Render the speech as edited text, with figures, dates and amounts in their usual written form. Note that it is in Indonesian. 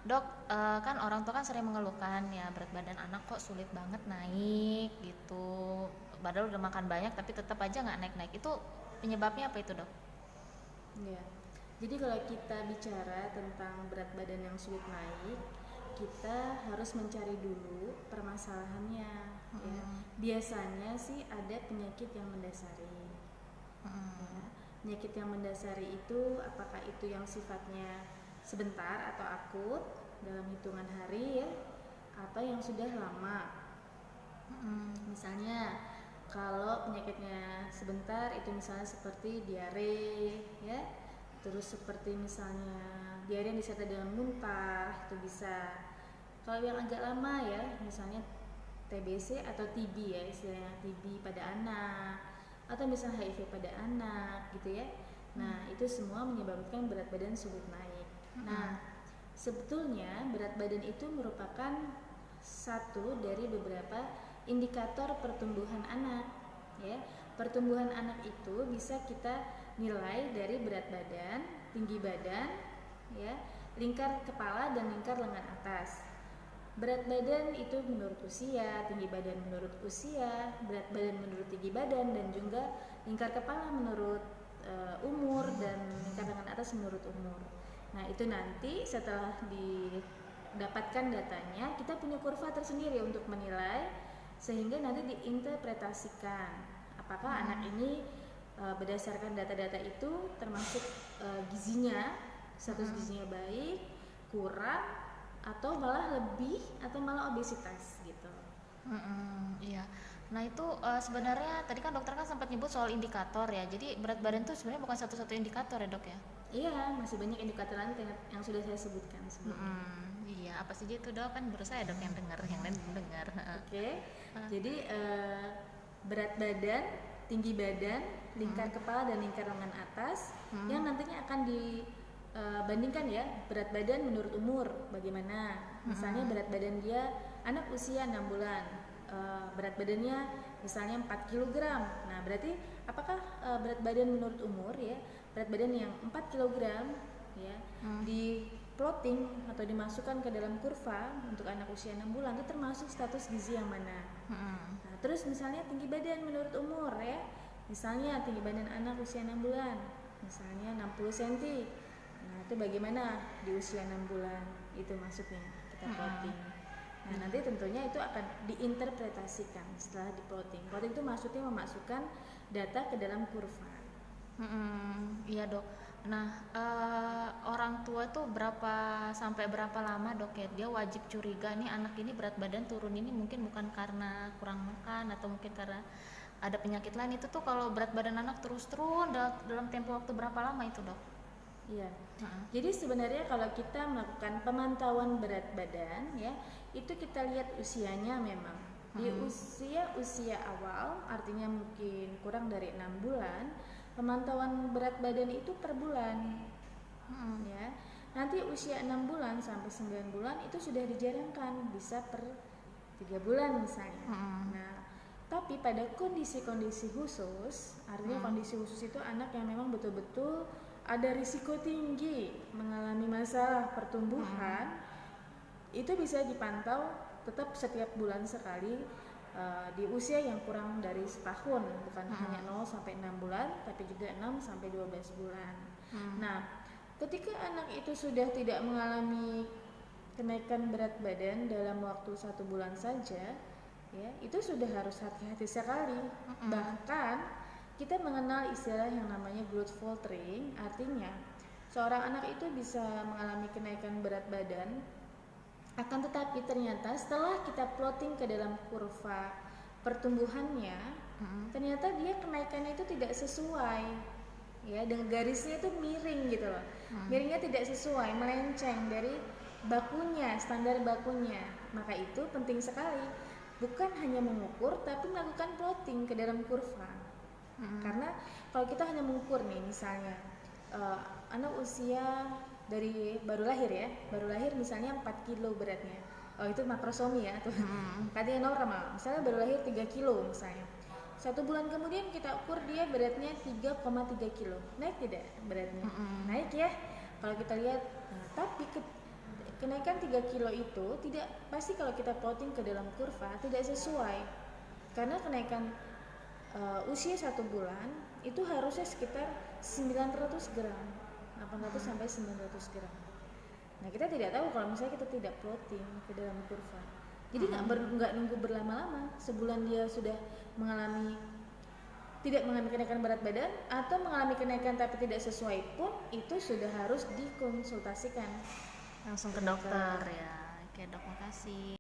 Dok, kan orang tua kan sering mengeluhkan ya berat badan anak kok sulit banget naik gitu. Padahal udah makan banyak tapi tetap aja nggak naik-naik. Itu penyebabnya apa itu dok? Ya. Jadi kalau kita bicara tentang berat badan yang sulit naik, kita harus mencari dulu permasalahannya, ya. Mm-mm. Biasanya sih ada penyakit yang mendasari. Mm-mm. Ya. Penyakit yang mendasari itu apakah itu yang sifatnya sebentar atau akut dalam hitungan hari ya, atau yang sudah lama. Mm-mm. Misalnya kalau penyakitnya sebentar itu misalnya seperti diare ya, terus seperti misalnya diare yang disertai dengan muntah itu bisa. Kalau yang agak lama ya, misalnya TBC atau TB ya, istilahnya TB pada anak atau misalnya HIV pada anak gitu ya. Nah, itu semua menyebabkan berat badan sulit naik. Mm-mm. Nah, sebetulnya berat badan itu merupakan satu dari beberapa indikator pertumbuhan anak ya. Pertumbuhan anak itu bisa kita nilai dari berat badan, tinggi badan ya, lingkar kepala dan lingkar lengan atas. Berat badan itu menurut usia, tinggi badan menurut usia, berat badan menurut tinggi badan, dan juga lingkar kepala menurut umur, dan lingkar lengan atas menurut umur. Nah, itu nanti setelah didapatkan datanya, kita punya kurva tersendiri untuk menilai, sehingga nanti diinterpretasikan apakah anak ini berdasarkan data-data itu termasuk gizinya, status Mm-mm. gizinya baik, kurang, atau malah lebih, atau malah obesitas gitu. Mm-mm. Iya. Nah itu sebenarnya tadi kan dokter kan sempat nyebut soal indikator ya. Jadi berat badan itu sebenarnya bukan satu-satu indikator ya dok ya? Iya, masih banyak indikator lain yang sudah saya sebutkan sebelumnya. Iya, apa sih itu dok? Kan baru saya dok yang dengar, yang lain belum dengar. Oke, jadi berat badan, tinggi badan, lingkar kepala dan lingkar lengan atas yang nantinya akan dibandingkan ya, berat badan menurut umur bagaimana. Misalnya berat badan dia anak usia 6 bulan, berat badannya misalnya 4 kilogram. Nah, berarti apakah berat badan menurut umur ya, berat badan yang 4 kilogram ya, di plotting atau dimasukkan ke dalam kurva untuk anak usia 6 bulan itu termasuk status gizi yang mana. Nah, terus misalnya tinggi badan menurut umur ya, misalnya tinggi badan anak usia 6 bulan misalnya 60 cm. Nah, itu bagaimana di usia 6 bulan itu maksudnya kita plotting. Nah, nanti tentunya itu akan diinterpretasikan setelah di plotting. Plotting itu maksudnya memasukkan data ke dalam kurva. Iya dok. Nah orang tua tuh berapa sampai berapa lama dok ya dia wajib curiga nih anak ini berat badan turun ini mungkin bukan karena kurang makan atau mungkin karena ada penyakit lain itu tuh kalau berat badan anak terus turun dalam tempo waktu berapa lama itu dok? Iya. Jadi sebenarnya kalau kita melakukan pemantauan berat badan ya, itu kita lihat usianya memang. Di usia awal, artinya mungkin kurang dari 6 bulan, pemantauan berat badan itu per bulan. Ya. Nanti usia 6 bulan sampai 9 bulan itu sudah dijarangkan, bisa per 3 bulan misalnya. Nah, tapi pada kondisi-kondisi khusus, artinya kondisi khusus itu anak yang memang betul-betul ada risiko tinggi mengalami masalah pertumbuhan, itu bisa dipantau tetap setiap bulan sekali di usia yang kurang dari setahun, bukan hanya 0 sampai 6 bulan, tapi juga 6 sampai 12 bulan. Nah, ketika anak itu sudah tidak mengalami kenaikan berat badan dalam waktu 1 bulan saja, ya itu sudah harus hati-hati sekali. Bahkan kita mengenal istilah yang namanya growth faltering, artinya seorang anak itu bisa mengalami kenaikan berat badan, akan tetapi ternyata setelah kita plotting ke dalam kurva pertumbuhannya, ternyata dia kenaikannya itu tidak sesuai ya, dengan garisnya itu miring gitu loh. Miringnya tidak sesuai, melenceng dari bakunya, standar bakunya. Maka itu penting sekali bukan hanya mengukur tapi melakukan plotting ke dalam kurva. Karena kalau kita hanya mengukur nih misalnya anak usia dari baru lahir misalnya 4 kilo beratnya, oh itu makrosomi ya tuh. Katanya normal, misalnya baru lahir 3 kilo misalnya, 1 bulan kemudian kita ukur dia beratnya 3,3 kilo, naik tidak beratnya? Naik ya kalau kita lihat. Nah, tapi kenaikan 3 kilo itu tidak pasti kalau kita plotting ke dalam kurva tidak sesuai, karena kenaikan usia 1 bulan itu harusnya sekitar 900 gram, 800 sampai 900 gram. Nah, kita tidak tahu kalau misalnya kita tidak plotting ke dalam kurva. Jadi nggak nunggu berlama-lama, sebulan dia sudah tidak mengalami kenaikan berat badan atau mengalami kenaikan tapi tidak sesuai pun itu sudah harus dikonsultasikan langsung ke dokter ya. Oke dok, makasih.